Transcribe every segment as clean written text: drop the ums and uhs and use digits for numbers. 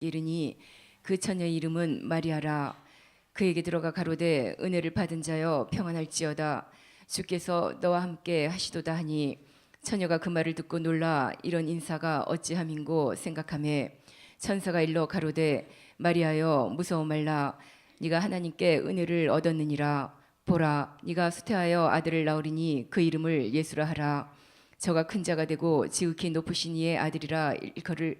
이르니 그 처녀의 이름은 마리아라. 그에게 들어가 가로되 은혜를 받은 자여 평안할지어다. 주께서 너와 함께 하시도다 하니 처녀가 그 말을 듣고 놀라 이런 인사가 어찌함인고 생각하매 천사가 일러 가로되 마리아여 무서워 말라. 네가 하나님께 은혜를 얻었느니라. 보라 네가 수태하여 아들을 낳으리니 그 이름을 예수라 하라. 저가 큰 자가 되고 지극히 높으신 이의 아들이라 일컬을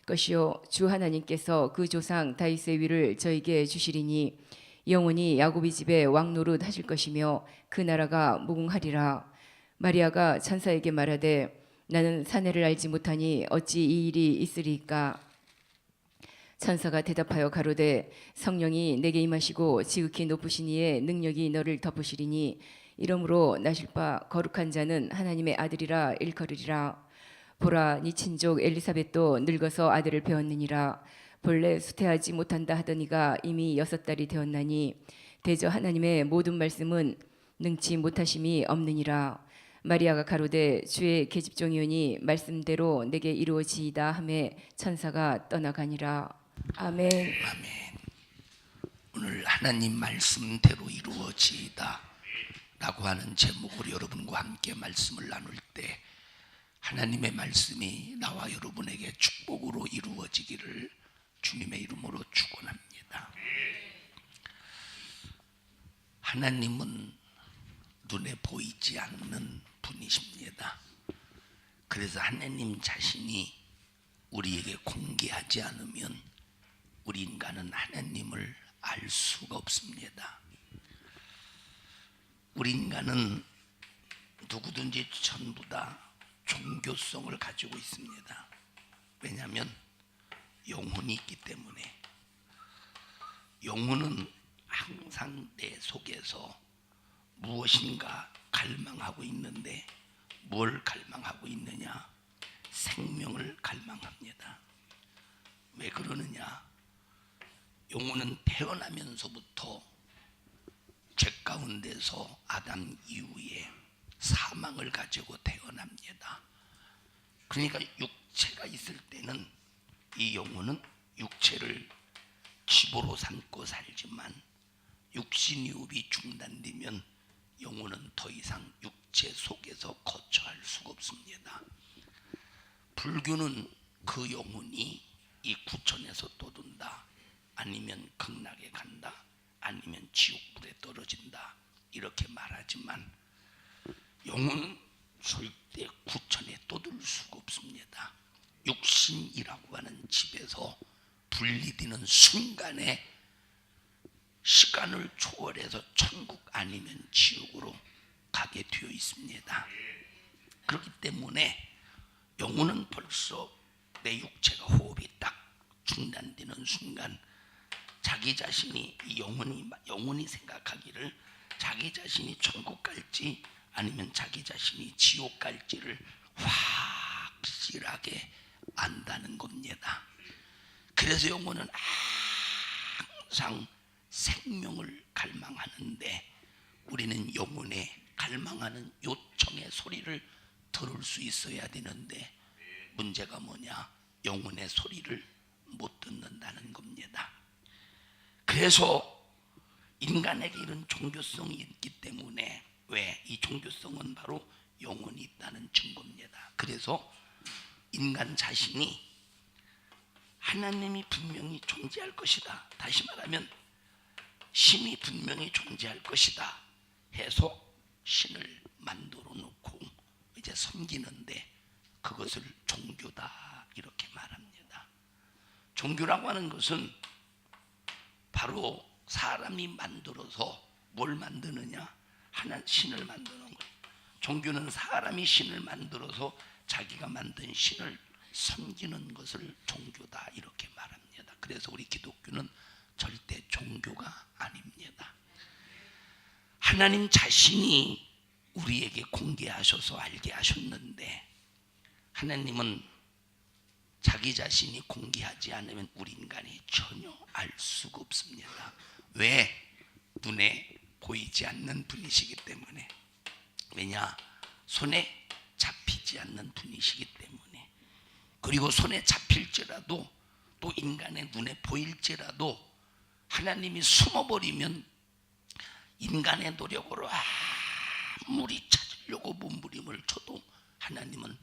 것이요 주 하나님께서 그 조상 다윗의 위를 저에게 주시리니 영원히 야곱의 집에 왕 노릇 하실 것이며 그 나라가 무궁하리라. 마리아가 천사에게 말하되 나는 사내를 알지 못하니 어찌 이 일이 있으리까. 천사가 대답하여 가로되 성령이 내게 임하시고 지극히 높으신 이의 능력이 너를 덮으시리니 이러므로 나실 바 거룩한 자는 하나님의 아들이라 일컬으리라. 보라 네 친족 엘리사벳도 늙어서 아들을 배웠느니라. 본래 수태하지 못한다 하더니가 이미 6달이 되었나니 대저 하나님의 모든 말씀은 능치 못하심이 없느니라. 마리아가 가로되 주의 계집종이오니 말씀대로 내게 이루어지이다 하매 천사가 떠나가니라. 아멘. 아멘. 오늘 하나님 말씀대로 이루어지이다 라고 하는 제목으로 여러분과 함께 말씀을 나눌 때 하나님의 말씀이 나와 여러분에게 축복으로 이루어지기를 주님의 이름으로 축원합니다. 하나님은 눈에 보이지 않는 분이십니다. 그래서 하나님 자신이 우리에게 공개하지 않으면 우리 인간은 하나님을 알 수가 없습니다. 우리 인간은 누구든지 전부 다 종교성을 가지고 있습니다. 왜냐하면 영혼이 있기 때문에. 영혼은 항상 내 속에서 무엇인가 갈망하고 있는데 뭘 갈망하고 있느냐? 생명을 갈망합니다. 왜 그러느냐? 영혼은 태어나면서부터 죄 가운데서 아담 이후에 사망을 가지고 태어납니다. 그러니까 육체가 있을 때는 이 영혼은 육체를 집으로 삼고 살지만 육신유업이 중단되면 영혼은 더 이상 육체 속에서 거처할 수가 없습니다. 불교는 그 영혼이 이 구천에서 떠돈다, 아니면 극락에 간다, 아니면 지옥불에 떨어진다 이렇게 말하지만 영혼은 절대 구천에 떠들 수가 없습니다. 육신이라고 하는 집에서 분리되는 순간에 시간을 초월해서 천국 아니면 지옥으로 가게 되어 있습니다. 그렇기 때문에 영혼은 벌써 내 육체가 호흡이 딱 중단되는 순간 자기 자신이 영혼이 생각하기를 자기 자신이 천국 갈지 아니면 자기 자신이 지옥 갈지를 확실하게 안다는 겁니다. 그래서 영혼은 항상 생명을 갈망하는데 우리는 영혼의 갈망하는 요청의 소리를 들을 수 있어야 되는데 문제가 뭐냐? 영혼의 소리를 못 듣는다는 겁니다. 그래서 인간에게 이런 종교성이 있기 때문에 왜? 이 종교성은 바로 영혼이 있다는 증거입니다. 그래서 인간 자신이 하나님이 분명히 존재할 것이다, 다시 말하면 신이 분명히 존재할 것이다 해서 신을 만들어 놓고 이제 섬기는데 그것을 종교다 이렇게 말합니다. 종교라고 하는 것은 바로 사람이 만들어서 뭘 만드느냐? 하나 신을 만드는 거예요. 종교는 사람이 신을 만들어서 자기가 만든 신을 섬기는 것을 종교다 이렇게 말합니다. 그래서 우리 기독교는 절대 종교가 아닙니다. 하나님 자신이 우리에게 공개하셔서 알게 하셨는데 하나님은 자기 자신이 공개하지 않으면 우리 인간이 전혀 알 수가 없습니다. 왜? 눈에 보이지 않는 분이시기 때문에. 왜냐? 손에 잡히지 않는 분이시기 때문에. 그리고 손에 잡힐지라도 또 인간의 눈에 보일지라도 하나님이 숨어버리면 인간의 노력으로 아무리 찾으려고 몸부림을 쳐도 하나님을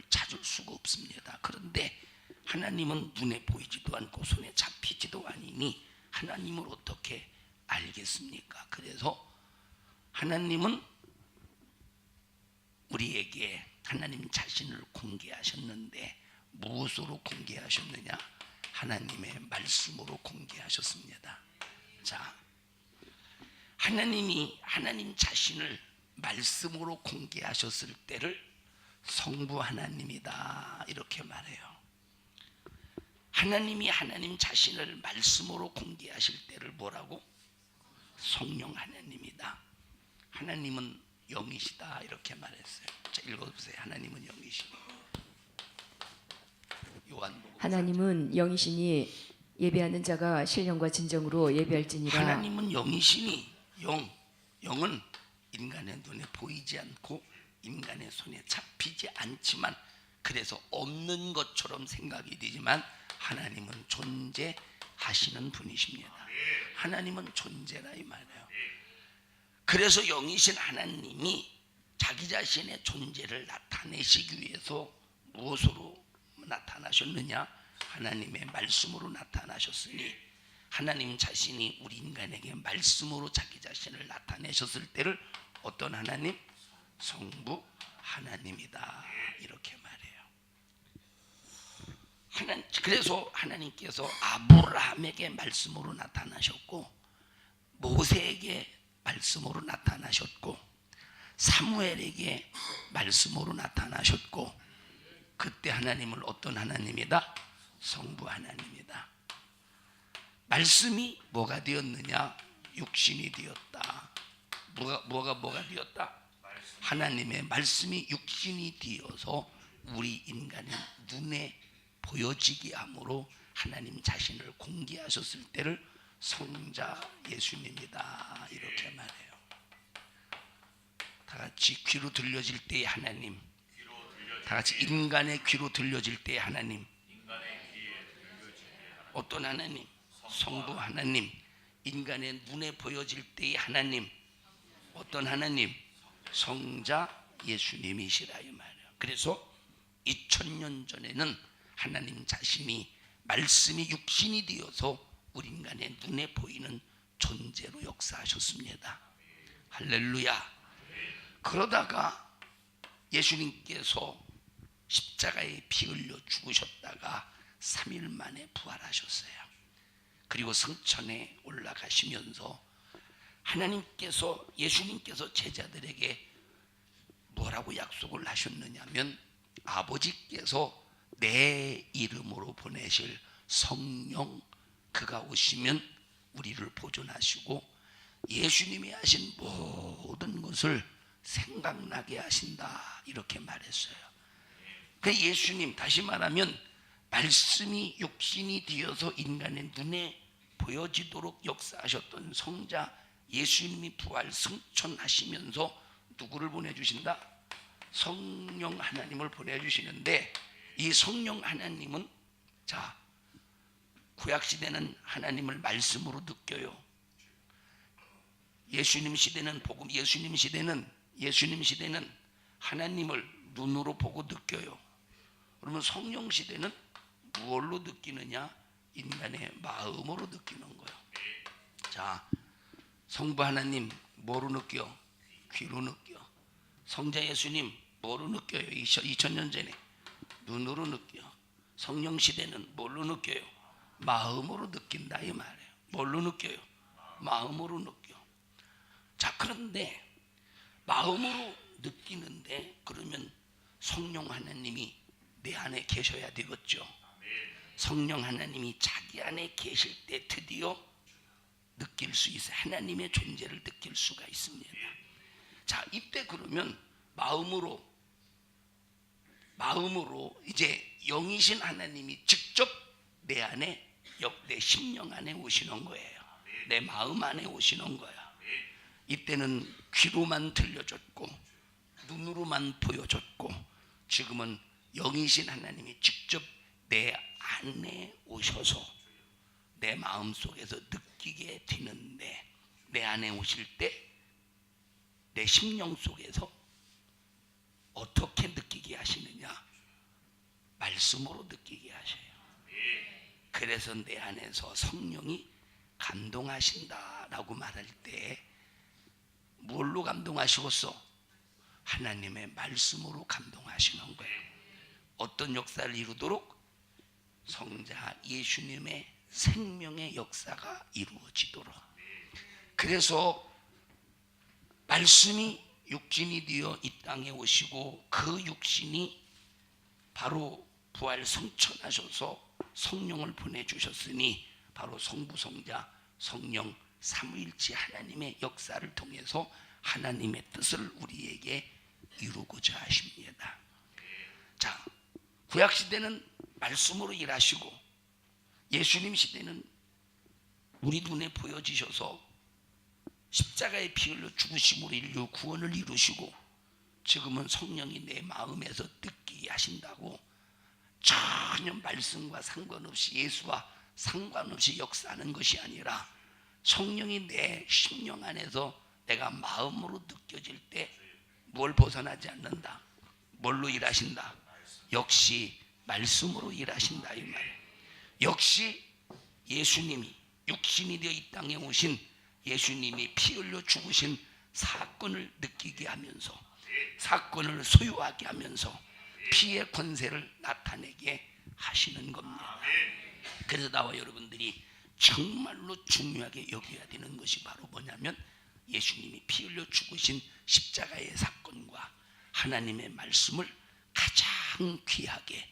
찾을 수가 없습니다. 그런데 하나님은 눈에 보이지도 않고 손에 잡히지도 아니니 하나님을 어떻게 알겠습니까? 그래서 하나님은 우리에게 하나님 자신을 공개하셨는데 무엇으로 공개하셨느냐? 하나님의 말씀으로 공개하셨습니다. 자, 하나님이 하나님 자신을 말씀으로 공개하셨을 때를 성부 하나님이다 이렇게 말해요. 하나님이 하나님 자신을 말씀으로 공개하실 때를 뭐라고? 성령 하나님이다. 하나님은 영이시다 이렇게 말했어요. 자, 읽어보세요. 하나님은 영이시니. 요한복음. 하나님은 영이시니 예배하는 자가 신령과 진정으로 예배할지니라. 하나님은 영이시니 영은 인간의 눈에 보이지 않고 인간의 손에 잡히지 않지만 그래서 없는 것처럼 생각이 되지만 하나님은 존재하시는 분이십니다. 하나님은 존재라 이 말이에요. 그래서 영이신 하나님이 자기 자신의 존재를 나타내시기 위해서 무엇으로 나타나셨느냐? 하나님의 말씀으로 나타나셨으니 하나님 자신이 우리 인간에게 말씀으로 자기 자신을 나타내셨을 때를 어떤 하나님? 성부 하나님이다 이렇게 말해요. 그래서 하나님께서 아브라함에게 말씀으로 나타나셨고 모세에게 말씀으로 나타나셨고 사무엘에게 말씀으로 나타나셨고 그때 하나님을 어떤 하나님이다? 성부 하나님이다. 말씀이 뭐가 되었느냐? 육신이 되었다. 뭐가 되었다? 하나님의 말씀이 육신이 되어서 우리 인간의 눈에 보여지게 함으로 하나님 자신을 공개하셨을 때를 성자 예수님이다 이렇게 말해요. 다 같이 귀로 들려질 때의 하나님, 다 같이 인간의 귀로 들려질 때의 하나님. 어떤 하나님? 성부 하나님. 인간의 눈에 보여질 때의 하나님. 어떤 하나님? 성자 예수님이시라 이 말이에요. 그래서 2000년 전에는 하나님 자신이 말씀이 육신이 되어서 우리 인간의 눈에 보이는 존재로 역사하셨습니다. 할렐루야. 그러다가 예수님께서 십자가에 피 흘려 죽으셨다가 3일 만에 부활하셨어요. 그리고 성천에 올라가시면서 예수님께서 제자들에게 뭐라고 약속을 하셨느냐면 아버지께서 내 이름으로 보내실 성령 그가 오시면 우리를 보존하시고 예수님이 하신 모든 것을 생각나게 하신다 이렇게 말했어요. 그 예수님 다시 말하면 말씀이 육신이 되어서 인간의 눈에 보여지도록 역사하셨던 성자 예수님이 부활 승천하시면서 누구를 보내주신다? 성령 하나님을 보내주시는데 이 성령 하나님은 자 구약시대는 하나님을 말씀으로 느껴요. 예수님 시대는 하나님을 눈으로 보고 느껴요. 그러면 성령 시대는 무엇로 느끼느냐? 인간의 마음으로 느끼는 거예요. 자, 성부 하나님 뭐로 느껴? 귀로 느껴. 성자 예수님 뭐로 느껴요? 2000년 전에 눈으로 느껴. 성령 시대는 뭘로 느껴요? 마음으로 느낀다 이 말이에요. 뭘로 느껴요? 마음으로 느껴. 자, 그런데 마음으로 느끼는데 그러면 성령 하나님이 내 안에 계셔야 되겠죠. 성령 하나님이 자기 안에 계실 때 드디어 느낄 수 있어요. 하나님의 존재를 느낄 수가 있습니다. 자, 이때 그러면 마음으로 이제 영이신 하나님이 직접 내 안에 내 심령 안에 오시는 거예요. 내 마음 안에 오시는 거야. 이때는 귀로만 들려줬고 눈으로만 보여줬고 지금은 영이신 하나님이 직접 내 안에 오셔서 내 마음속에서 느끼게 되는데, 내 안에 오실 때 내 심령 속에서 어떻게 느끼게 하시느냐? 말씀으로 느끼게 하셔요. 그래서 내 안에서 성령이 감동하신다라고 말할 때 뭘로 감동하시겠어? 하나님의 말씀으로 감동하시는 거예요. 어떤 역사를 이루도록? 성자 예수님의 생명의 역사가 이루어지도록. 그래서 말씀이 육신이 되어 이 땅에 오시고, 그 육신이 바로 부활 성천하셔서 성령을 보내주셨으니, 바로 성부 성자 성령 삼위일체 하나님의 역사를 통해서 하나님의 뜻을 우리에게 이루고자 하십니다. 자, 구약 시대는 말씀으로 일하시고, 예수님 시대는 우리 눈에 보여지셔서 십자가의 피 흘려 죽으심으로 인류 구원을 이루시고, 지금은 성령이 내 마음에서 느끼게 하신다고 전혀 말씀과 상관없이, 예수와 상관없이 역사하는 것이 아니라, 성령이 내 심령 안에서 내가 마음으로 느껴질 때 뭘 벗어나지 않는다? 뭘로 일하신다? 역시 말씀으로 일하신다, 이 말이에요. 역시 예수님이 육신이 되어 이 땅에 오신 예수님이 피 흘려 죽으신 사건을 느끼게 하면서, 사건을 소유하게 하면서 피의 권세를 나타내게 하시는 겁니다. 그래서 나와 여러분들이 정말로 중요하게 여겨야 되는 것이 바로 뭐냐면, 예수님이 피 흘려 죽으신 십자가의 사건과 하나님의 말씀을 가장 귀하게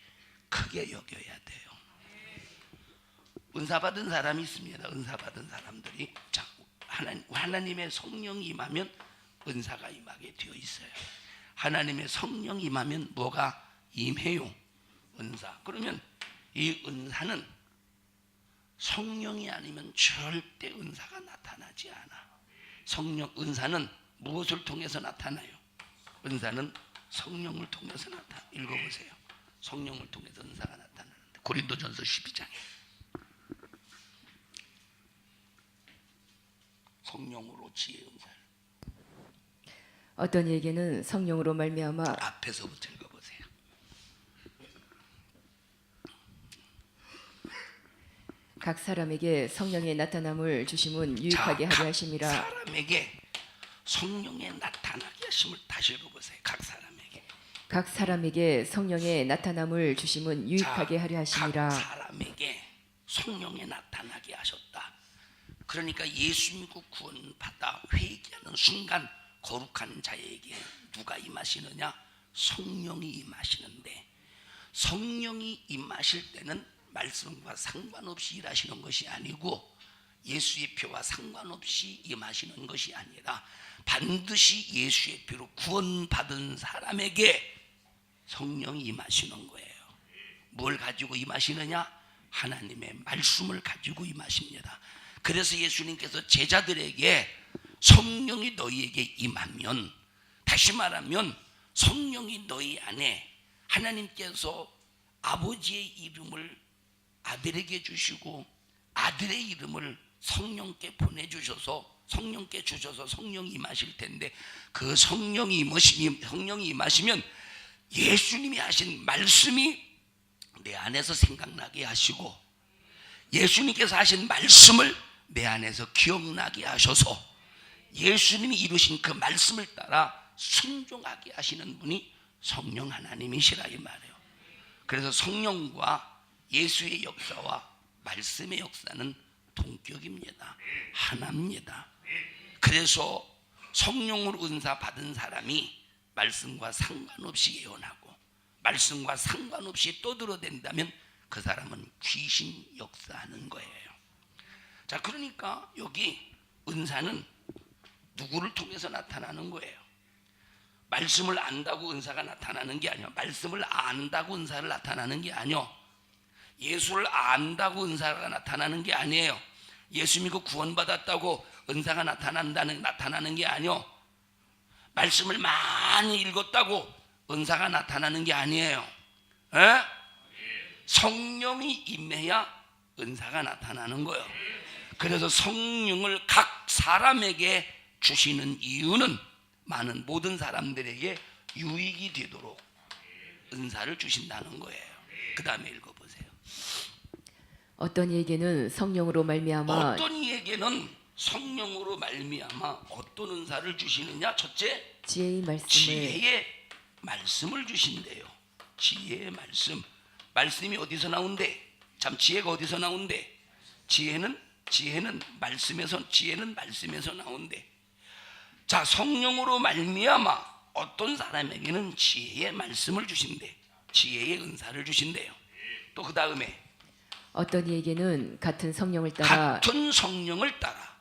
크게 여겨야 돼요. 은사 받은 사람이 있습니다. 은사 받은 사람들이, 자, 하나님의 성령이 임하면 은사가 임하게 되어 있어요. 하나님의 성령이 임하면 뭐가 임해요? 은사. 그러면 이 은사는 성령이 아니면 절대 은사가 나타나지 않아. 은사는 무엇을 통해서 나타나요? 은사는 성령을 통해서 나타나. 읽어보세요. 성령을 통해서 은사가 나타나는데, 고린도전서 12장에 성령으로 지혜 은사를, 어떤 이에게는 성령으로 말미암아 앞에서부터 읽어보세요. 각 사람에게 성령의 나타남을 주심은 유익하게 하려 하심이라. 각 사람에게 성령의 나타나게 하심을 다시 읽어보세요. 각 사람에게 성령의 나타남을 주심은 유익하게 하려 하심이라. 각 사람에게 성령의 나타나게 하셨다. 그러니까 예수 믿고 구원받아 회개하는 순간 거룩한 자에게 누가 임하시느냐? 성령이 임하시는데, 성령이 임하실 때는 말씀과 상관없이 일하시는 것이 아니고, 예수의 피와 상관없이 임하시는 것이 아니라, 반드시 예수의 피로 구원받은 사람에게 성령이 임하시는 거예요. 뭘 가지고 임하시느냐? 하나님의 말씀을 가지고 임하십니다. 그래서 예수님께서 제자들에게 성령이 너희에게 임하면, 다시 말하면 성령이 너희 안에, 하나님께서 아버지의 이름을 아들에게 주시고 아들의 이름을 성령께 보내주셔서, 성령께 주셔서 성령이 임하실 텐데, 그 성령이 임하시면 예수님이 하신 말씀이 내 안에서 생각나게 하시고, 예수님께서 하신 말씀을 내 안에서 기억나게 하셔서 예수님이 이루신 그 말씀을 따라 순종하게 하시는 분이 성령 하나님이시라, 이 말이에요. 그래서 성령과 예수의 역사와 말씀의 역사는 동격입니다. 하나입니다. 그래서 성령으로 은사 받은 사람이 말씀과 상관없이 예언하고 말씀과 상관없이 떠들어댄다면 그 사람은 귀신 역사하는 거예요. 자, 그러니까 여기 은사는 누구를 통해서 나타나는 거예요? 말씀을 안다고 은사가 나타나는 게 아니요. 말씀을 안다고 은사를 나타나는 게 아니요. 예수를 안다고 은사가 나타나는 게 아니에요. 예수 믿고 구원받았다고 은사가 나타나는 게 아니요. 말씀을 많이 읽었다고 은사가 나타나는 게 아니에요. 에? 성령이 임해야 은사가 나타나는 거예요. 그래서 성령을 각 사람에게 주시는 이유는 많은 모든 사람들에게 유익이 되도록 은사를 주신다는 거예요. 그 다음에 읽어보세요. 어떤 이에게는 성령으로 말미암아 어떤 이에게는 성령으로 말미암아 어떤 은사를 주시느냐? 첫째, 지혜의 말씀을 지혜의 말씀을 주신대요. 지혜의 말씀. 말씀이 어디서 나온대? 참 지혜가 어디서 나온대? 지혜는 말씀에서 나온대. 자, 성령으로 말미암아 어떤 사람에게는 지혜의 말씀을 주신대. 지혜의 은사를 주신대요. 또 그 다음에 어떤 이에게는 같은 성령을 따라 같은 성령을 따라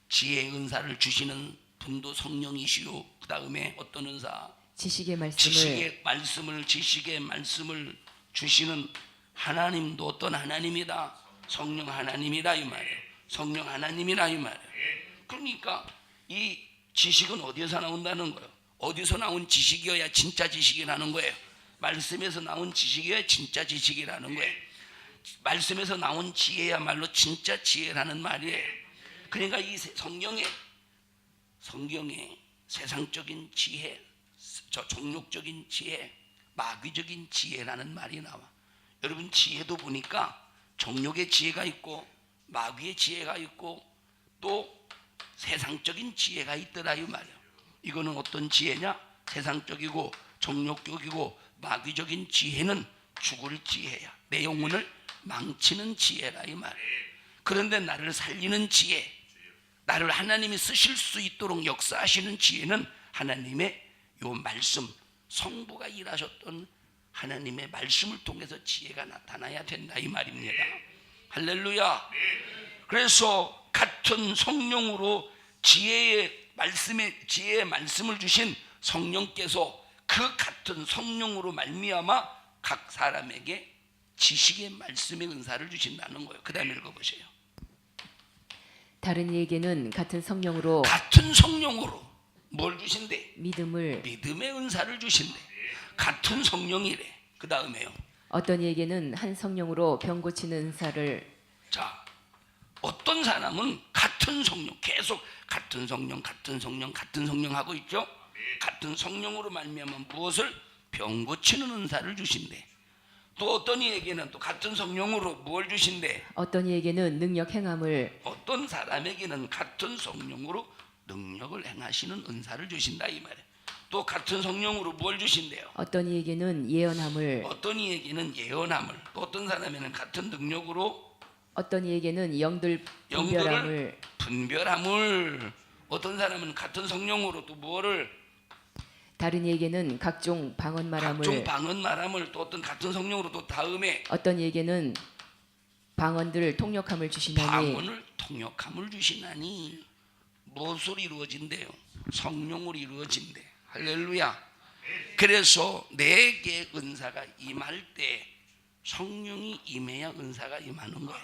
지혜의 은사를 주시는 분도 성령이시요. 그 다음에 어떤 은사? 지식의 말씀을 주시는 하나님도 어떤 하나님이다? 성령 하나님이다 이 말이에요. 성령 하나님이라 이 말이에요. 그러니까 이 지식은 어디서 나온다는 거예요? 어디서 나온 지식이어야 진짜 지식이라는 거예요. 말씀에서 나온 지식이어야 진짜 지식이라는 거예요. 말씀에서 나온 지혜야말로 진짜 지혜라는 말이에요. 그러니까 이 성경에 세상적인 지혜, 저 종욕적인 지혜, 마귀적인 지혜라는 말이 나와. 여러분 지혜도 보니까 정욕의 지혜가 있고 마귀의 지혜가 있고 또 세상적인 지혜가 있더라 이 말이야. 이거는 어떤 지혜냐? 세상적이고 정욕적이고 마귀적인 지혜는 죽을 지혜야. 내 영혼을 망치는 지혜라 이 말이야. 그런데 나를 살리는 지혜, 나를 하나님이 쓰실 수 있도록 역사하시는 지혜는 하나님의 요 말씀, 성부가 일하셨던 하나님의 말씀을 통해서 지혜가 나타나야 된다 이 말입니다. 할렐루야. 그래서 같은 성령으로 지혜의 말씀을 주신 성령께서 그 같은 성령으로 말미암아 각 사람에게 지식의 말씀의 은사를 주신다는 거예요. 그 다음에 읽어보세요. 다른 이에게는 같은 성령으로 뭘 주신대? 믿음의 은사를 주신대. 같은 성령이래. 그 다음에요. 어떤 이에게는 한 성령으로 병 고치는 은사를. 자, 어떤 사람은 같은 성령, 계속 같은 성령 하고 있죠. 같은 성령으로 말미암아 무엇을? 병 고치는 은사를 주신대. 또 어떤 이에게는 또 같은 성령으로 뭘 주신대? 어떤 이에게는 능력 행함을. 어떤 사람에게는 같은 성령으로 능력을 행하시는 은사를 주신다 이 말이에요. 또 같은 성령으로 뭘 주신대요? 어떤 이에게는 예언함을. 또 어떤 사람에는 같은 능력으로 어떤 이에게는 영들 분별함을. 어떤 사람은 같은 성령으로 또 뭐를? 다른 이에게는 각종 방언 말함을. 또 어떤 같은 성령으로 또 다음에 어떤 이에게는 방언들 통역함을 주시나니. 방언을 통역함을 주시나니. 무엇으로 이루어진대요? 성령으로 이루어진대. 할렐루야. 그래서 내게 은사가 임할 때 성령이 임해야 은사가 임하는 거예요.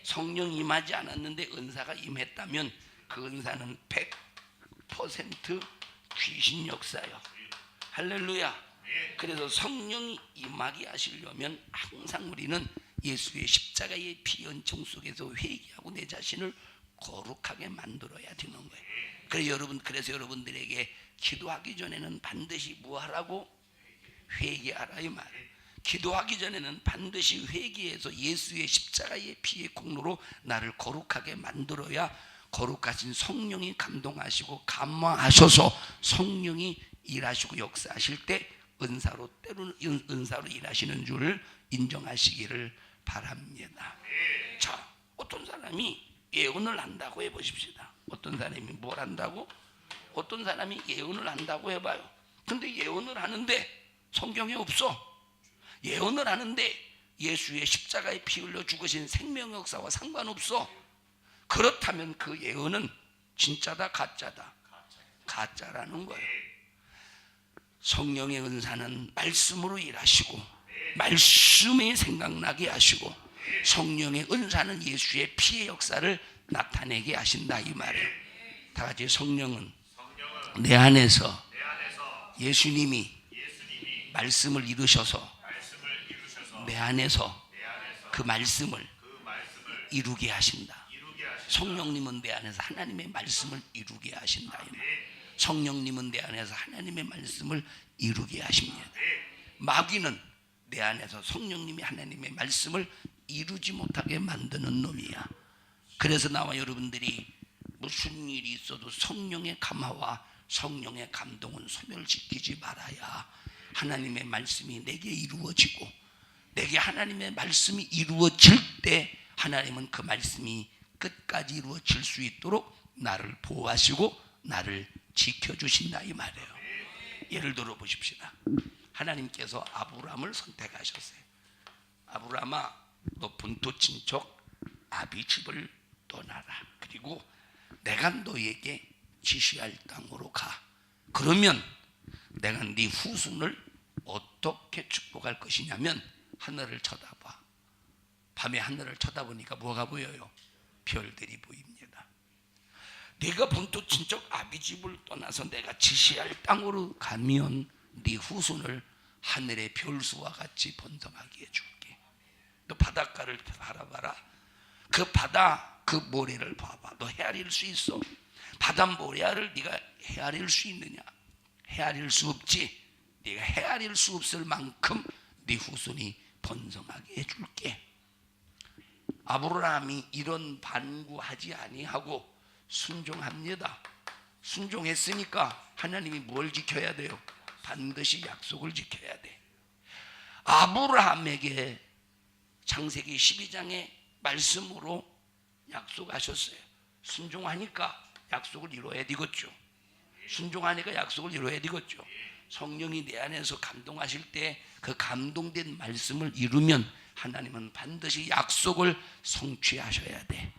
성령 임하지 않았는데 은사가 임했다면 그 은사는 100% 귀신 역사요. 할렐루야. 그래서 성령이 임하게 하시려면 항상 우리는 예수의 십자가의 피 연총 속에서 회개하고 내 자신을 거룩하게 만들어야 되는 거예요. 그래서 여러분들에게 기도하기 전에는 반드시 뭐하라고? 회개하라 이 말이에요. 기도하기 전에는 반드시 회개해서 예수의 십자가의 피의 공로로 나를 거룩하게 만들어야 거룩하신 성령이 감동하시고 감화하셔서 성령이 일하시고 역사하실 때 은사로 일하시는 줄 인정하시기를 바랍니다. 자, 어떤 사람이 예언을 한다고 해보십시다. 어떤 사람이 뭘 한다고? 어떤 사람이 예언을 한다고 해봐요. 근데 예언을 하는데 성경에 없어. 예언을 하는데 예수의 십자가에 피 흘려 죽으신 생명 역사와 상관없어. 그렇다면 그 예언은 진짜다 가짜다? 가짜라는 거예요. 성령의 은사는 말씀으로 일하시고 말씀이 생각나게 하시고 성령의 은사는 예수의 피의 역사를 나타내게 하신다 이 말이에요. 다 같이 성령은 내 안에서 예수님이 말씀을 이루셔서 내 안에서 그 말씀을 이루게 하신다. 성령님은 내 안에서 하나님의 말씀을 이루게 하신다. 성령님은 내 안에서 하나님의 말씀을 이루게 하십니다. 마귀는 내 안에서 성령님이 하나님의 말씀을 이루지 못하게 만드는 놈이야. 그래서 나와 여러분들이 무슨 일이 있어도 성령의 감화와 성령의 감동은 소멸시키지 말아야 하나님의 말씀이 내게 이루어지고, 내게 하나님의 말씀이 이루어질 때 하나님은 그 말씀이 끝까지 이루어질 수 있도록 나를 보호하시고 나를 지켜주신다 이 말이에요. 예를 들어 보십시다. 하나님께서 아브라함을 선택하셨어요. 아브라함아, 너 본토 친척 아비 집을 떠나라. 그리고 내가 너에게 지시할 땅으로 가. 그러면 내가 네 후손을 어떻게 축복할 것이냐면, 하늘을 쳐다봐. 밤에 하늘을 쳐다보니까 뭐가 보여요? 별들이 보입니다. 내가 본토 친척 아비 집을 떠나서 내가 지시할 땅으로 가면 네 후손을 하늘의 별수와 같이 번성하게 해줄게. 너 바닷가를 바라봐라. 그 바다 그 모래를 봐봐. 너 헤아릴 수 있어? 바다 모래를 네가 헤아릴 수 있느냐? 헤아릴 수 없지. 네가 헤아릴 수 없을 만큼 네 후손이 번성하게 해줄게. 아브라함이 이런 반구하지 아니하고 순종합니다. 순종했으니까 하나님이 뭘 지켜야 돼요? 반드시 약속을 지켜야 돼. 아브라함에게 창세기 12장의 말씀으로 약속하셨어요. 순종하니까 약속을 이루어야 되겠죠. 순종하니까 약속을 이루어야 되겠죠. 성령이 내 안에서 감동하실 때 그 감동된 말씀을 이루면 하나님은 반드시 약속을 성취하셔야 돼.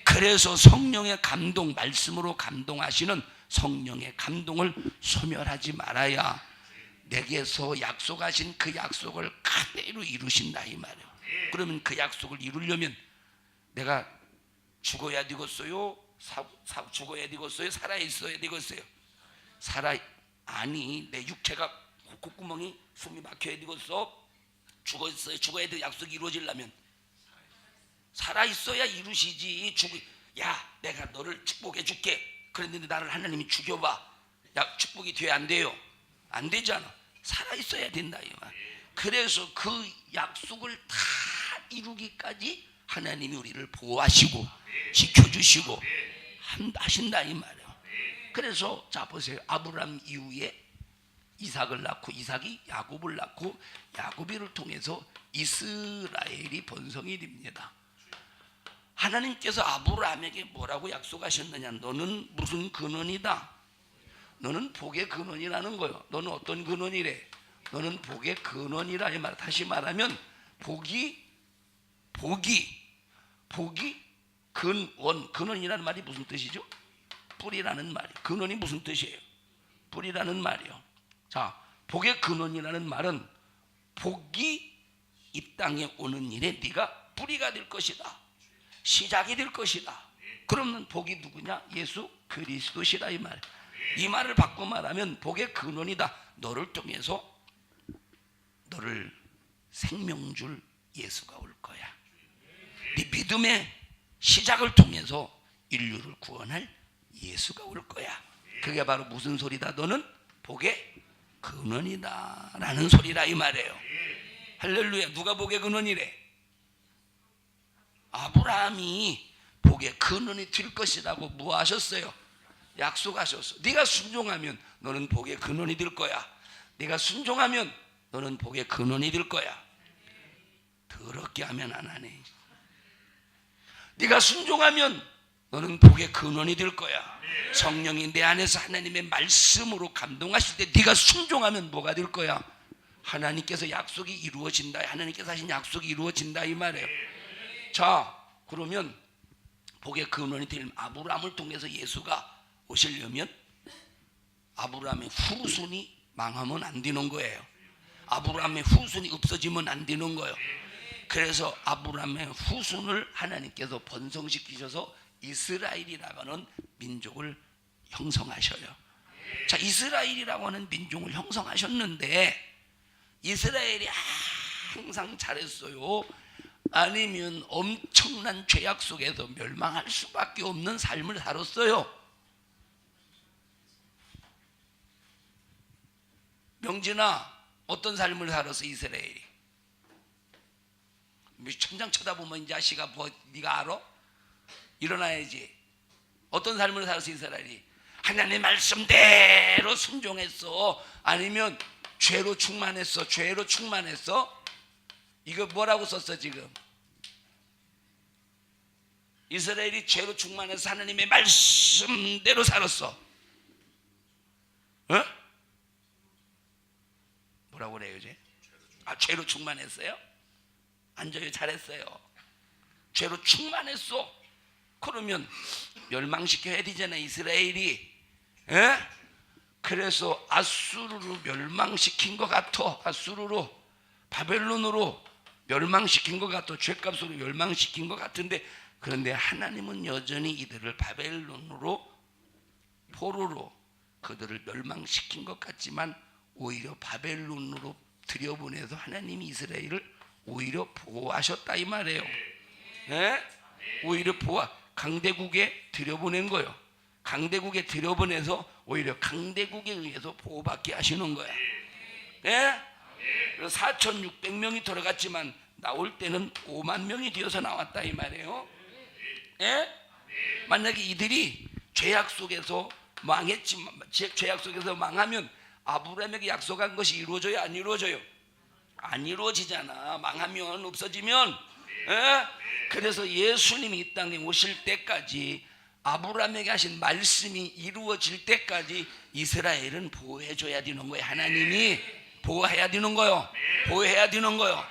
그래서 성령의 감동, 말씀으로 감동하시는 성령의 감동을 소멸하지 말아야 내게서 약속하신 그 약속을 그대로 이루신다 이 말이에요. 그러면 그 약속을 이루려면 내가 죽어야 되겠어요? 죽어야 되겠어요? 살아 있어야 되겠어요? 아니, 내 육체가 콧구멍이 숨이 막혀야 되겠어? 죽어야 돼. 약속이 이루어지려면 살아 있어야 이루시지. 야, 내가 너를 축복해 줄게. 그랬는데 나를 하나님이 죽여봐. 야, 축복이 돼? 안 돼요? 안 되잖아. 살아 있어야 된다 이 말. 그래서 그 약속을 다 이루기까지 하나님이 우리를 보호하시고 지켜주시고 하신다 이 말이에요. 그래서 자 보세요. 아브라함 이후에 이삭을 낳고 이삭이 야곱을 낳고 야곱이를 통해서 이스라엘이 번성이 됩니다. 하나님께서 아브라함에게 뭐라고 약속하셨느냐? 너는 무슨 근원이다. 너는 복의 근원이라는 거예요. 너는 어떤 근원이래? 너는 복의 근원이라 이 말. 다시 말하면 복이 근원이라는 말이 무슨 뜻이죠? 뿌리라는 말이. 근원이 무슨 뜻이에요? 뿌리라는 말이요. 자, 복의 근원이라는 말은 복이 이 땅에 오는 일에 네가 뿌리가 될 것이다. 시작이 될 것이다. 그러면 복이 누구냐? 예수 그리스도시라 이 말. 이 말을 바꿔 말하면 복의 근원이다. 너를 통해서 너를 생명줄 예수가 올 거야. 네 믿음의 시작을 통해서 인류를 구원할 예수가 올 거야. 그게 바로 무슨 소리다? 너는 복의 근원이다 라는 소리라 이 말이에요. 할렐루야. 누가 복의 근원이래? 아브라함이 복의 근원이 될 것이라고 뭐 하셨어요? 약속하셨어. 네가 순종하면 너는 복의 근원이 될 거야. 네가 순종하면 너는 복의 근원이 될 거야. 더럽게 하면 안 하네. 네가 순종하면 너는 복의 근원이 될 거야. 성령이 내 안에서 하나님의 말씀으로 감동하실 때 네가 순종하면 뭐가 될 거야? 하나님께서 약속이 이루어진다. 하나님께서 하신 약속이 이루어진다 이 말이에요. 자, 그러면 복의 근원이 될 아브라함을 통해서 예수가 오시려면 아브라함의 후손이 망하면 안 되는 거예요. 아브라함의 후손이 없어지면 안 되는 거예요. 그래서 아브라함의 후손을 하나님께서 번성시키셔서 이스라엘이라고 하는 민족을 형성하셔요. 자, 이스라엘이라고 하는 민족을 형성하셨는데 이스라엘이 항상 잘했어요. 아니면 엄청난 죄악 속에서 멸망할 수밖에 없는 삶을 살았어요. 명진아, 어떤 삶을 살았어 이스라엘이? 천장 쳐다보면 이 자식아 뭐 네가 알아? 일어나야지. 어떤 삶을 살았어 이스라엘이? 하나님의 말씀대로 순종했어? 아니면 죄로 충만했어? 죄로 충만했어? 이거 뭐라고 썼어 지금? 이스라엘이 죄로 충만해서 하나님의 말씀대로 살았어. 어? 뭐라고 그래요 이제? 죄로 충만했어요? 앉아요. 잘했어요. 죄로 충만했어. 그러면 멸망시켜야 되잖아 이스라엘이. 에? 그래서 아수르로 멸망시킨 것 같아. 아수르로, 바벨론으로 멸망시킨 것 같아. 죄값으로 멸망시킨 것 같은데, 그런데 하나님은 여전히 이들을 바벨론으로, 포로로 그들을 멸망시킨 것 같지만 오히려 바벨론으로 들여보내서 하나님이 이스라엘을 오히려 보호하셨다 이 말이에요. 네? 오히려 강대국에 들여보낸 거예요. 강대국에 들여보내서 오히려 강대국에 의해서 보호받게 하시는 거야. 네? 4,600명이 들어갔지만 나올 때는 5만 명이 되어서 나왔다 이 말이에요. 네? 만약에 이들이 죄악 속에서 망했지만, 죄악 속에서 망하면 아브라함에게 약속한 것이 이루어져요 안 이루어져요? 안 이루어지잖아. 망하면, 없어지면. 에? 그래서 예수님이 이 땅에 오실 때까지, 아브라함에게 하신 말씀이 이루어질 때까지 이스라엘은 보호해줘야 되는 거예요. 하나님이 보호해야 되는 거예요. 보호해야 되는 거예요.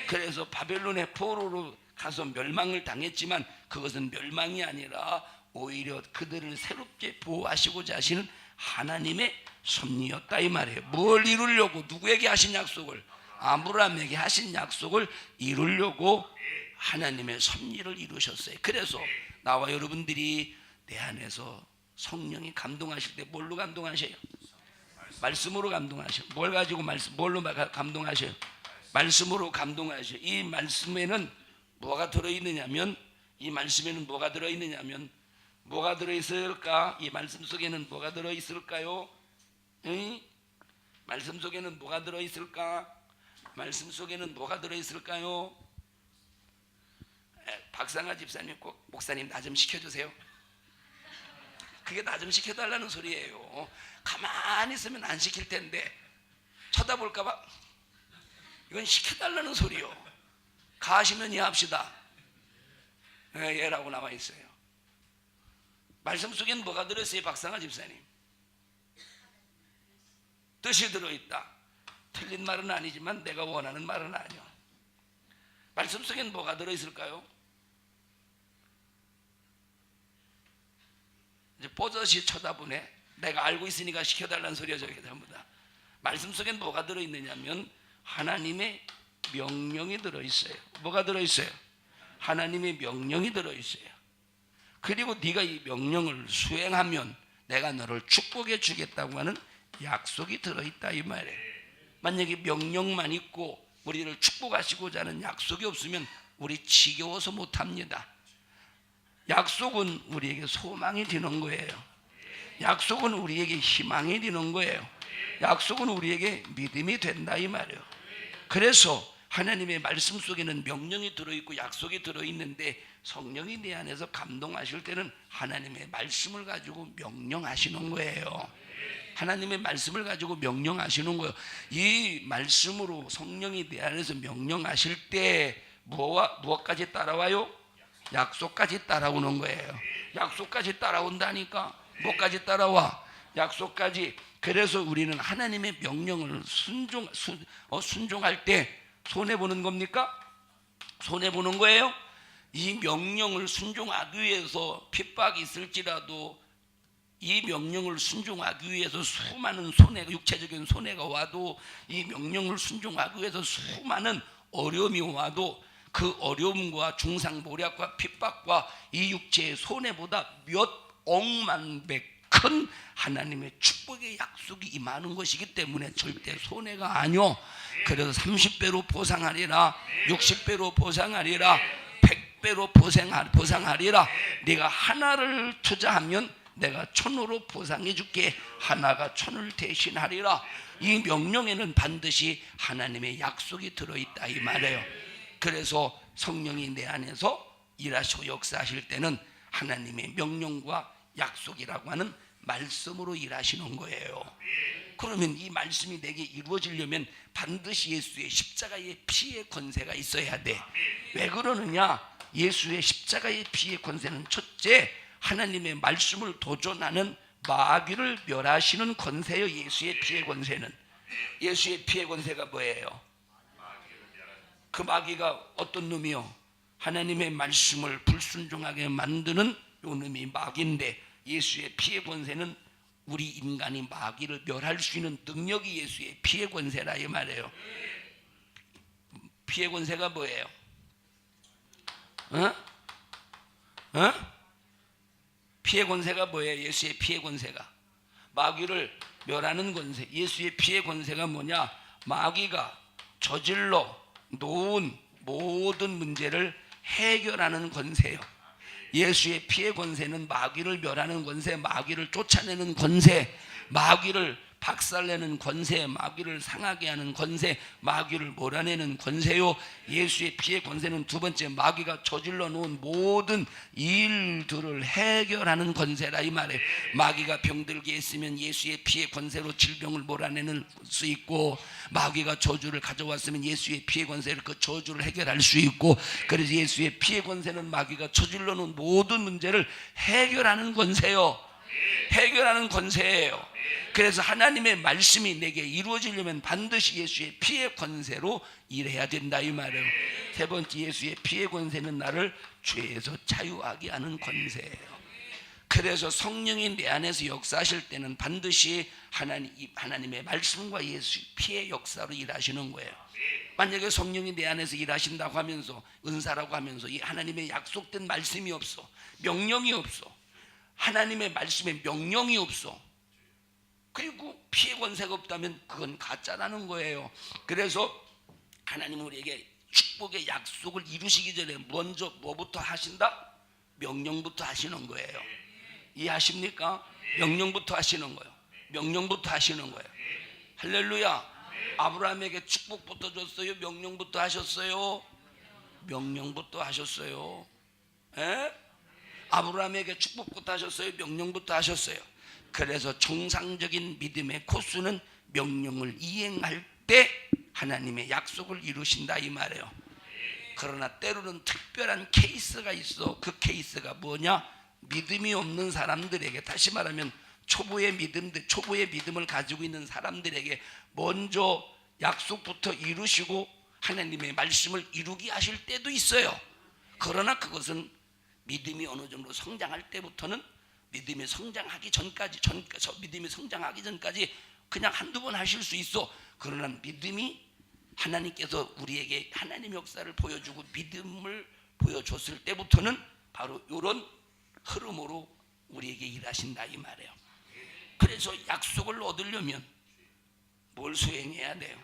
그래서 바벨론의 포로로 가서 멸망을 당했지만 그것은 멸망이 아니라 오히려 그들을 새롭게 보호하시고자 하시는 하나님의 섭리였다 이 말이에요. 뭘 이루려고? 누구에게 하신 약속을? 아브라함에게 하신 약속을 이루려고 하나님의 섭리를 이루셨어요. 그래서 나와 여러분들이 내 안에서 성령이 감동하실 때 뭘로 감동하셔요? 말씀으로 감동하셔요. 뭘 가지고 뭘로 감동하셔요? 말씀으로 감동하셔요. 이 말씀에는 뭐가 들어있느냐면, 뭐가 들어있을까? 이 말씀 속에는 뭐가 들어있을까요? 응? 말씀 속에는 뭐가 들어있을까? 말씀 속에는 뭐가 들어있을까요? 박상아 집사님 꼭 목사님 나 좀 시켜주세요. 그게 나 좀 시켜달라는 소리예요. 가만히 있으면 안 시킬 텐데 쳐다볼까봐 이건 시켜달라는 소리요. 가시면 이해합시다. 예라고 나와 있어요. 말씀 속에는 뭐가 들어있어요? 박상아 집사님. 뜻이 들어있다. 틀린 말은 아니지만 내가 원하는 말은 아니야. 말씀 속에는 뭐가 들어있을까요? 이제 뽀젓이 쳐다보네. 내가 알고 있으니까 시켜달라는 소리야. 저게 전부 다. 말씀 속에는 뭐가 들어있느냐면 하나님의 명령이 들어있어요. 뭐가 들어있어요? 하나님의 명령이 들어있어요. 그리고 네가 이 명령을 수행하면 내가 너를 축복해 주겠다고 하는 약속이 들어있다 이 말이에요. 만약에 명령만 있고 우리를 축복하시고자 하는 약속이 없으면 우리 지겨워서 못합니다. 약속은 우리에게 소망이 되는 거예요. 약속은 우리에게 희망이 되는 거예요. 약속은 우리에게 믿음이 된다 이 말이에요. 그래서 하나님의 말씀 속에는 명령이 들어있고 약속이 들어있는데 성령이 내 안에서 감동하실 때는 하나님의 말씀을 가지고 명령하시는 거예요. 하나님의 말씀을 가지고 명령하시는 거예요. 이 말씀으로 성령이 내 안에서 명령하실 때 무엇까지 따라와요? 약속까지 따라오는 거예요. 약속까지 따라온다니까. 뭐까지 따라와? 약속까지. 그래서 우리는 하나님의 명령을 순종할 때 손해보는 겁니까? 손해보는 거예요? 이 명령을 순종하기 위해서 핍박이 있을지라도 이 명령을 순종하기 위해서 수많은 손해가, 육체적인 손해가 와도 이 명령을 순종하기 위해서 수많은 어려움이 와도 그 어려움과 중상모략과 핍박과 이 육체의 손해보다 몇 억만 배 큰 하나님의 축복의 약속이 임하는 것이기 때문에 절대 손해가 아니오. 그래서 30배로 보상하리라, 60배로 보상하리라, 100배로 보상하리라. 네가 하나를 투자하면 내가 1000으로 보상해 줄게. 하나가 1000을 대신하리라. 이 명령에는 반드시 하나님의 약속이 들어있다 이 말이에요. 그래서 성령이 내 안에서 일하시고 역사하실 때는 하나님의 명령과 약속이라고 하는 말씀으로 일하시는 거예요. 그러면 이 말씀이 내게 이루어지려면 반드시 예수의 십자가의 피의 권세가 있어야 돼. 왜 그러느냐? 예수의 십자가의 피의 권세는 첫째, 하나님의 말씀을 도전하는 마귀를 멸하시는 권세요. 예수의 피의 권세는. 예수의 피의 권세가 뭐예요? 그 마귀가 어떤 놈이요? 하나님의 말씀을 불순종하게 만드는 요 놈이 마귀인데, 예수의 피의 권세는 우리 인간이 마귀를 멸할 수 있는 능력이 예수의 피의 권세라 이 말이에요. 피의 권세가 뭐예요? 피의 권세가 뭐예요? 예수의 피의 권세가 마귀를 멸하는 권세. 예수의 피의 권세가 뭐냐? 마귀가 저질러 놓은 모든 문제를 해결하는 권세예요. 예수의 피의 권세는 마귀를 멸하는 권세, 마귀를 쫓아내는 권세, 마귀를 박살내는 권세, 마귀를 상하게 하는 권세, 마귀를 몰아내는 권세요. 예수의 피의 권세는 두 번째, 마귀가 저질러 놓은 모든 일들을 해결하는 권세라 이 말이에요. 마귀가 병들게 했으면 예수의 피의 권세로 질병을 몰아내는 수 있고, 마귀가 저주를 가져왔으면 예수의 피의 권세로 그 저주를 해결할 수 있고, 그래서 예수의 피의 권세는 마귀가 저질러 놓은 모든 문제를 해결하는 권세요. 해결하는 권세예요. 그래서 하나님의 말씀이 내게 이루어지려면 반드시 예수의 피의 권세로 일해야 된다 이 말이에요. 세 번째, 예수의 피의 권세는 나를 죄에서 자유하게 하는 권세예요. 그래서 성령이 내 안에서 역사하실 때는 반드시 하나님의 말씀과 예수 피의 역사로 일하시는 거예요. 만약에 성령이 내 안에서 일하신다고 하면서, 은사라고 하면서 이 하나님의 약속된 말씀이 없어, 명령이 없어, 하나님의 말씀에 명령이 없어, 그리고 피의 권세가 없다면 그건 가짜라는 거예요. 그래서 하나님은 우리에게 축복의 약속을 이루시기 전에 먼저 뭐부터 하신다? 명령부터 하시는 거예요. 이해하십니까? 명령부터 하시는 거예요. 명령부터 하시는 거예요. 할렐루야. 아브라함에게 축복부터 줬어요? 명령부터 하셨어요? 명령부터 하셨어요. 에? 아브라함에게 축복부터 하셨어요? 명령부터 하셨어요. 그래서 정상적인 믿음의 코스는 명령을 이행할 때 하나님의 약속을 이루신다 이 말이에요. 그러나 때로는 특별한 케이스가 있어. 그 케이스가 뭐냐? 믿음이 없는 사람들에게, 다시 말하면 초보의 믿음을 가지고 있는 사람들에게 먼저 약속부터 이루시고 하나님의 말씀을 이루게 하실 때도 있어요. 그러나 그것은 믿음이 어느 정도 성장할 때부터는, 믿음이 성장하기 전까지 그냥 한두 번 하실 수 있어. 그러나 믿음이 하나님께서 우리에게 하나님의 역사를 보여주고 믿음을 보여줬을 때부터는 바로 이런 흐름으로 우리에게 일하신다 이 말이에요. 그래서 약속을 얻으려면 뭘 수행해야 돼요?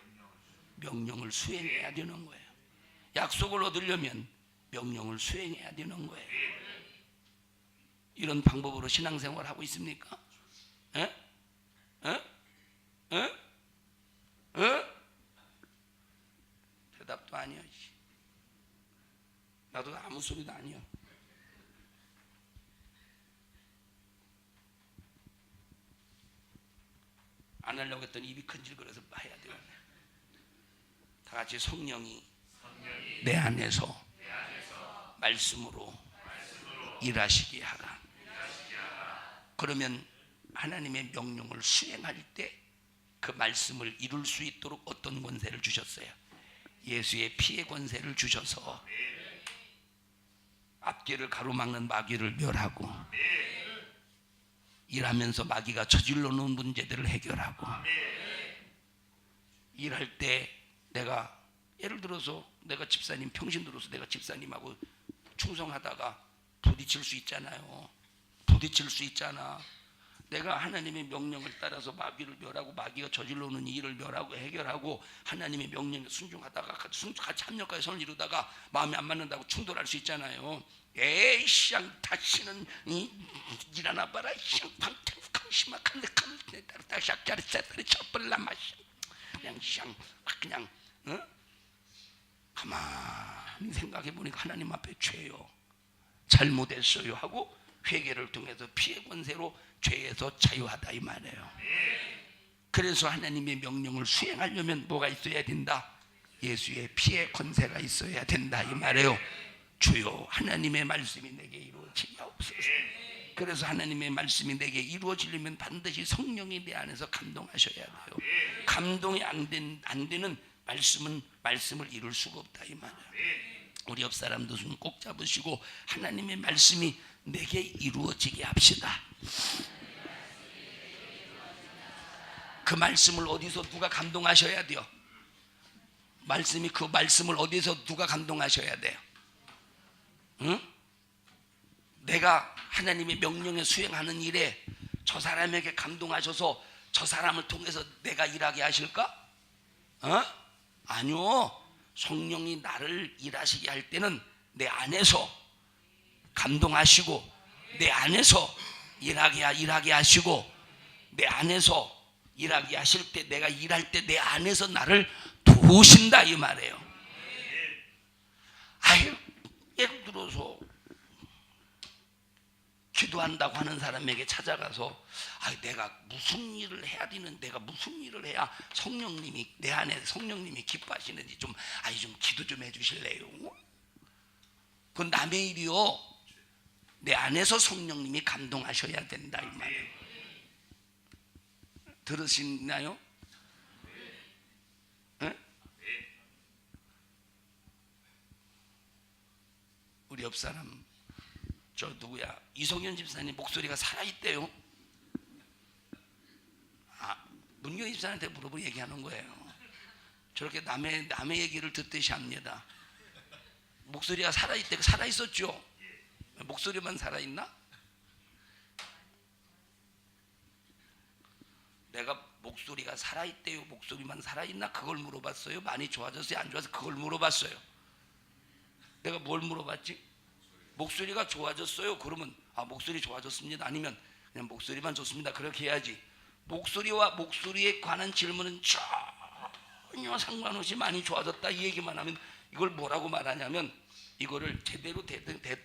명령을 수행해야 되는 거예요. 약속을 얻으려면 명령을 수행해야 되는 거예요. 이런 방법으로 신앙생활 하고 있습니까? 에? 에? 에? 에? 대답도 아니야. 나도 아무 소리도 아니야. 안 하려고 했더니 입이 큰질거려서 해야 돼요. 다 같이 성령이 내 안에서 말씀으로 일하시게 하라. 그러면 하나님의 명령을 수행할 때 그 말씀을 이룰 수 있도록 어떤 권세를 주셨어요? 예수의 피의 권세를 주셔서 앞길을 가로막는 마귀를 멸하고, 일하면서 마귀가 저질러 놓은 문제들을 해결하고, 일할 때 내가 예를 들어서 내가 집사님 평신도로서 내가 집사님하고 충성하다가 부딪힐 수 있잖아요. 부딪힐 수 있잖아. 내가 하나님의 명령을 따라서 마귀를 멸하고 마귀가 저질러 오는 일을 멸하고 해결하고 하나님의 명령에 순종하다가 같이 합력하여 선을 이루다가 마음이 안 맞는다고 충돌할 수 있잖아요. 에이 샹 다시는 일어나 봐라 샹 방심하칸 짝짜리 첩벌라마 그냥 샹 그냥 가만히 생각해 보니까 하나님 앞에 죄요 잘못했어요 하고 회개를 통해서 피해 권세로 죄에서 자유하다 이 말이에요. 그래서 하나님의 명령을 수행하려면 뭐가 있어야 된다? 예수의 피의 권세가 있어야 된다 이 말이에요. 주여 하나님의 말씀이 내게 이루어지옵소서. 그래서 하나님의 말씀이 내게 이루어지려면 반드시 성령이 내 안에서 감동하셔야 돼요. 감동이 안 되는 말씀을 이룰 수가 없다 이 말이에요. 우리 옆 사람도 손 꼭 잡으시고 하나님의 말씀이 내게 이루어지게 합시다. 그 말씀을 어디서 누가 감동하셔야 돼요? 그 말씀을 어디서 누가 감동하셔야 돼요? 응? 내가 하나님의 명령에 수행하는 일에 저 사람에게 감동하셔서 저 사람을 통해서 내가 일하게 하실까? 아니요. 성령이 나를 일하시게 할 때는 내 안에서 감동하시고 내 안에서 일하게 하시고 내 안에서 일하게 하실 때 내가 일할 때 내 안에서 나를 도우신다 이 말이에요. 아유 예를 들어서 기도한다고 하는 사람에게 찾아가서 내가 무슨 일을 해야 되는 내가 무슨 일을 해야 성령님이 내 안에 성령님이 기뻐하시는지 좀 기도 좀 해주실래요? 그건 남의 일이요. 내 안에서 성령님이 감동하셔야 된다 이 말이에요. 들으시나요? 네? 우리 옆 사람 저 누구야? 이성현 집사님 목소리가 살아있대요. 문경희 집사한테 물어보고 얘기하는 거예요. 저렇게 남의 얘기를 듣듯이 합니다. 목소리가 살아있대. 살아있었죠? 목소리만 살아있나? 내가 목소리가 살아있대요 목소리만 살아있나? 그걸 물어봤어요? 많이 좋아졌어요? 안 좋아서 그걸 물어봤어요. 내가 뭘 물어봤지? 목소리가 좋아졌어요? 그러면 목소리 좋아졌습니다. 아니면 그냥 목소리만 좋습니다. 그렇게 해야지. 목소리와 목소리에 관한 질문은 전혀 상관없이 많이 좋아졌다 이 얘기만 하면 이걸 뭐라고 말하냐면 이거를 제대로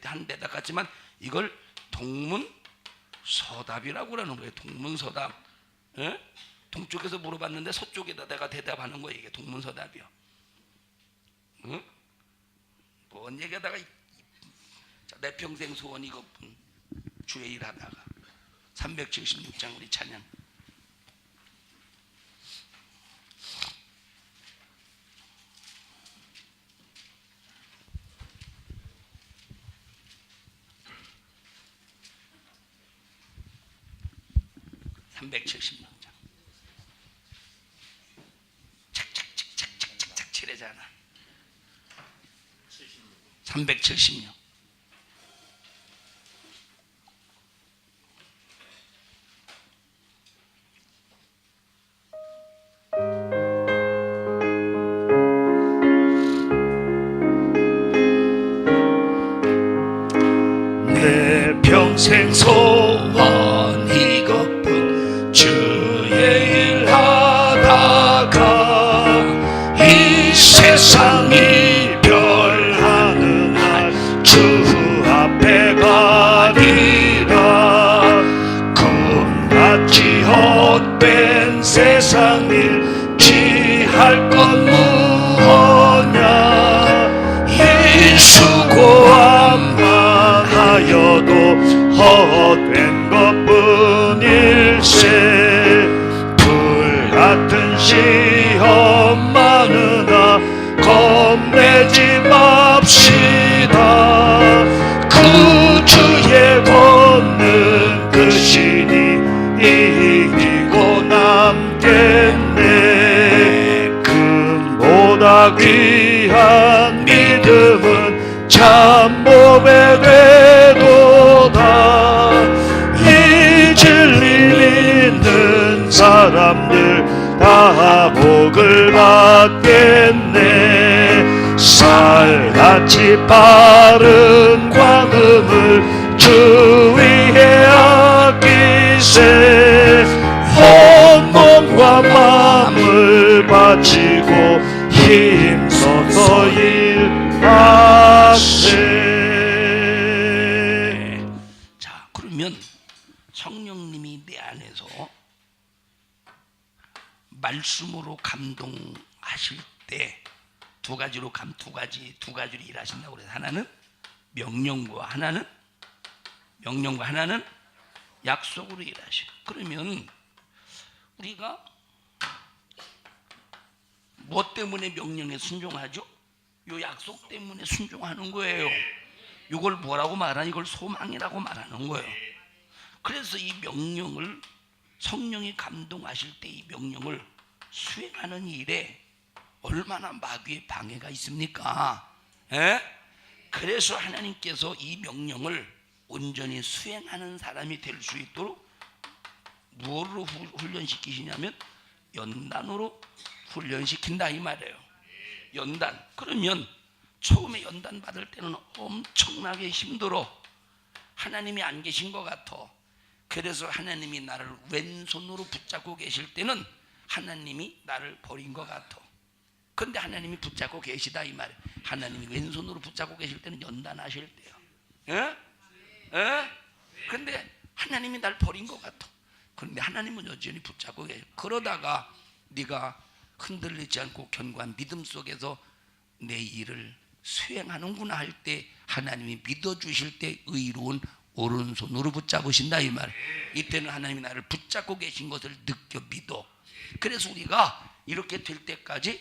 한 데다 같지만 이걸 동문서답이라고 그러는 거예요. 동문서답. 예? 동쪽에서 물어봤는데 서쪽에다 내가 대답하는 거예요. 이게 동문서답이요. 응? 뭔 얘기하다가 내 평생 소원 이것뿐. 주의 일하다가 376장 우리 찬양. 착착착착착착 칠해잖아. 376. 내 평생 소원 이것뿐 주의 일 하다가 이 세상 이별하는 날 주 앞에 가리라. 꿈같이 헛된 세상 일 취할 건 무엇냐. 이 수고함만 하여도 헛된 것뿐일세. 불같은 시험 많으나 겁내지 맙시다. 그 주의 권능 그 신이 이기고 남겠네. 금보다 귀한 믿음은 참 몸에 되도다. 복을 받겠네. 살같이 바른 광음을 주 위에 아끼세. 온 몸과 마음을 바치고 힘써서 일하세. 자, 그러면 성령님이 내 안에서 말씀으로 감동하실 때 두 가지로 두 가지로 일하신다고 그래서 하나는 명령과 하나는 약속으로 일하셔. 그러면 우리가 뭐 때문에 명령에 순종하죠? 요 약속 때문에 순종하는 거예요. 이걸 뭐라고 말하는? 이걸 소망이라고 말하는 거예요. 그래서 이 명령을 성령이 감동하실 때 이 명령을 수행하는 일에 얼마나 마귀의 방해가 있습니까? 에? 그래서 하나님께서 이 명령을 온전히 수행하는 사람이 될 수 있도록 무엇으로 훈련시키시냐면 연단으로 훈련시킨다 이 말이에요. 연단. 그러면 처음에 연단 받을 때는 엄청나게 힘들어. 하나님이 안 계신 것 같아. 그래서 하나님이 나를 왼손으로 붙잡고 계실 때는 하나님이 나를 버린 것 같아. 근데 하나님이 붙잡고 계시다 이 말이에요. 하나님이 왼손으로 붙잡고 계실 때는 연단하실 때요. 예? 예? 근데 하나님이 날 버린 것 같아. 그런데 하나님은 여전히 붙잡고 계셔. 그러다가 네가 흔들리지 않고 견고한 믿음 속에서 내 일을 수행하는구나 할 때 하나님이 믿어주실 때 의로운 오른손으로 붙잡으신다 이 말. 이때는 하나님이 나를 붙잡고 계신 것을 느껴 믿어. 그래서 우리가 이렇게 될 때까지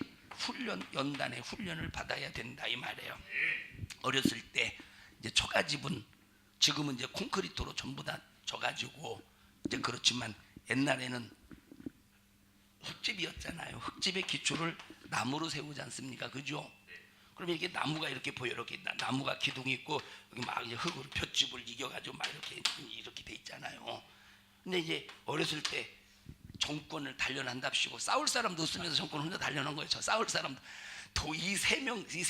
연단의 훈련을 받아야 된다 이 말이에요. 어렸을 때 이제 처가집은 지금은 이제 콘크리트로 전부 다 져가지고 이제 그렇지만 옛날에는 흙집이었잖아요. 흙집의 기초를 나무로 세우지 않습니까? 그죠? 그러면 이게 나무가 이렇게 보여. 이렇게 나무가 기둥이 있고 여기 막 이제 흙으로 볏집을 이겨가지고 막 이렇게 돼 있잖아요. 근데 이제 어렸을 때 정권을 단련한답시고 싸울 사람도 없으면서 정권 혼자 단련한 거예요. 저 싸울 사람도 이 집이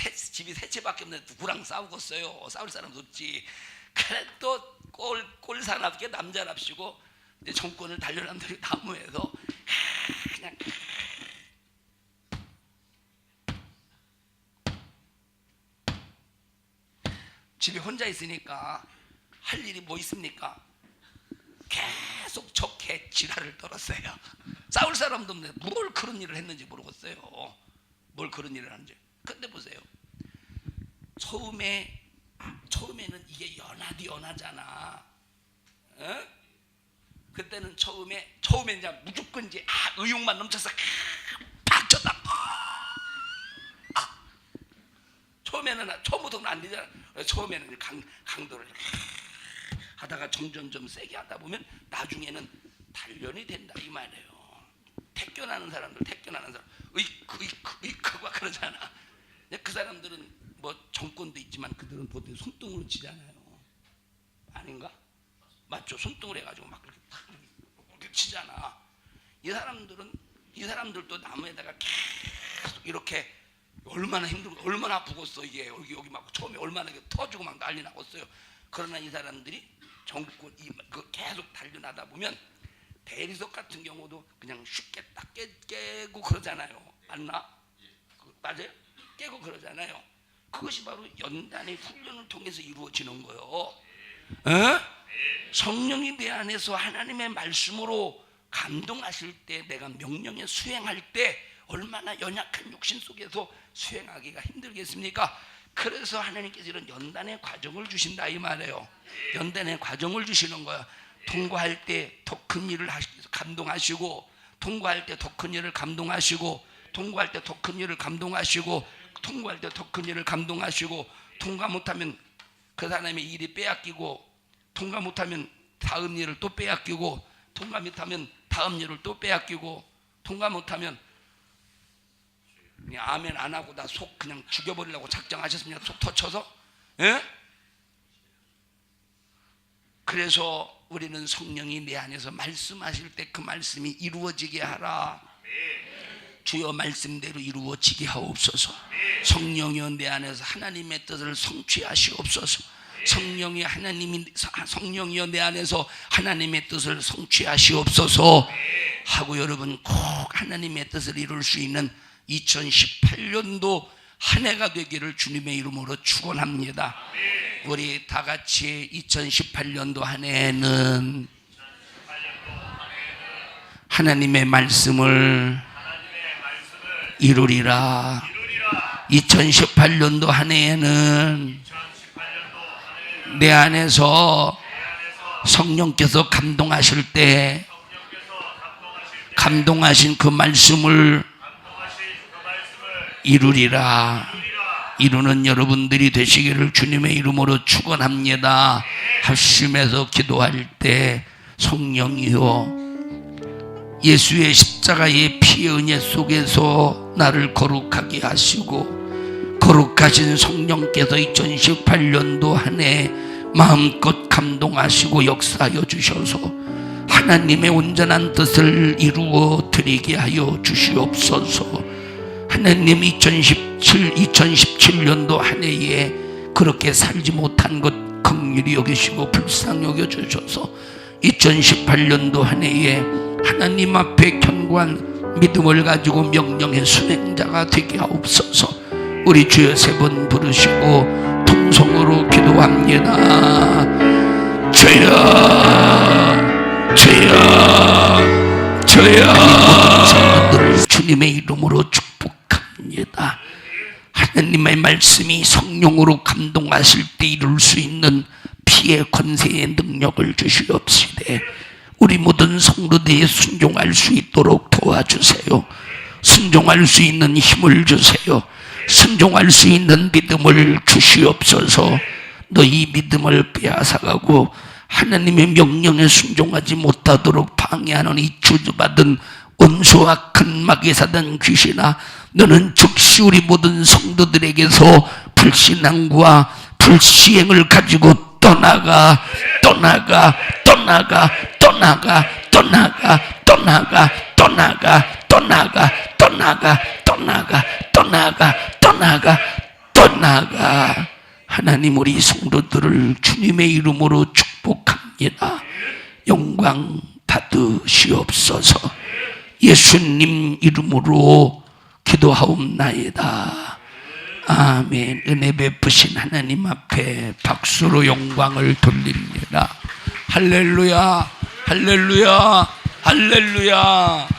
세 채밖에 없는데 누구랑 싸우겠어요? 싸울 사람도 없지. 그래 또 꼴 사납게 남자랍시고 이제 정권을 단련한다고 나무에서 그냥 집에 혼자 있으니까 할 일이 뭐 있습니까? 계속 적게 지랄을 떨었어요. 싸울 사람도 없는데 뭘 그런 일을 했는지 모르겠어요. 뭘 그런 일을 하는지. 근데 보세요. 처음에는 이게 연하잖아. 어? 그때는 처음에 이제 무조건 이제 의욕만 넘쳐서 팍 쳤다. 처음부터는 안 되잖아. 처음에는 강도를 하다가 점점 세게 하다 보면 나중에는 단련이 된다 이 말이에요. 택견하는 사람 으이크가 그러잖아. 그 사람들은 뭐 정권도 있지만 그들은 보통 손등으로 치잖아요. 아닌가? 맞죠? 손등으로 해가지고 막 그렇게 탁 이렇게 치잖아. 이 사람들도 나무에다가 계속 이렇게 얼마나 힘들고 얼마나 아프겠어. 이게 여기 막 처음에 얼마나 터지고 막 난리 나겠어요. 그러나 이 사람들이 정권 계속 단련하다 보면 대리석 같은 경우도 그냥 쉽게 딱 깨고 그러잖아요. 맞나? 맞아요? 깨고 그러잖아요. 그것이 바로 연단의 훈련을 통해서 이루어지는 거예요. 성령이 내 안에서 하나님의 말씀으로 감동하실 때 내가 명령에 수행할 때 얼마나 연약한 육신 속에서 수행하기가 힘들겠습니까? 그래서 하나님께서 이런 연단의 과정을 주신다 이 말이에요. 연단의 과정을 주시는 거야. 통과할 때 더 큰 일을 감동하시고, 통과할 때 더 큰 일을 감동하시고, 통과할 때 더 큰 일을 감동하시고, 통과할 때 더 큰 일을 감동하시고, 통과 못하면 그 사람의 일이 빼앗기고, 통과 못하면 다음 일을 또 빼앗기고, 통과 못하면 다음 일을 또 빼앗기고, 통과 못하면 그냥 아멘 안 하고 나 속 그냥 죽여버리려고 작정하셨습니까? 속 터쳐서? 예? 그래서 우리는 성령이 내 안에서 말씀하실 때 그 말씀이 이루어지게 하라. 주여 말씀대로 이루어지게 하옵소서. 성령이여 내 안에서 하나님의 뜻을 성취하시옵소서. 성령이여 내 안에서 하나님의 뜻을 성취하시옵소서 하고 여러분 꼭 하나님의 뜻을 이룰 수 있는 2018년도 한 해가 되기를 주님의 이름으로 축원합니다. 우리 다 같이 2018년도 한 해에는 하나님의 말씀을 이루리라. 2018년도 한 해에는 내 안에서 성령께서 감동하실 때 감동하신 그 말씀을 이루리라. 이루는 여러분들이 되시기를 주님의 이름으로 축원합니다. 합심해서 기도할 때 성령이여 예수의 십자가의 피의 은혜 속에서 나를 거룩하게 하시고 거룩하신 성령께서 2018년도 한 해 마음껏 감동하시고 역사하여 주셔서 하나님의 온전한 뜻을 이루어 드리게 하여 주시옵소서. 하나님 2017년도 한 해에 그렇게 살지 못한 것 긍휼히 여기시고 불쌍히 여겨 주셔서 2018년도 한 해에 하나님 앞에 견고한 믿음을 가지고 명령의 순행자가 되게 하옵소서. 우리 주여 세 번 부르시고 통성으로 기도합니다. 주여 주여 주여 성도들 주님의 이름으로 축복합니다. 하나님의 말씀이 성령으로 감동하실 때 이룰 수 있는 피의 권세의 능력을 주시옵시되 우리 모든 성도들이 순종할 수 있도록 도와주세요. 순종할 수 있는 힘을 주세요. 순종할 수 있는 믿음을 주시옵소서. 너희 믿음을 빼앗아가고 하나님의 명령에 순종하지 못하도록 방해하는 이 저주받은 원수와 큰 마귀사단 귀신아, 너는 즉시 우리 모든 성도들에게서 불신앙과 불시행을 가지고 떠나가 떠나가 떠나가 떠나가 떠나가 떠나가 떠나가 떠나가 떠나가 떠나가 떠나가 떠나가 떠나가. 하나님 우리 성도들을 주님의 이름으로 축복합니다. 영광 받으시옵소서. 예수님 이름으로 기도하옵나이다. 아멘. 은혜 베푸신 하나님 앞에 박수로 영광을 돌립니다. 할렐루야 할렐루야 할렐루야.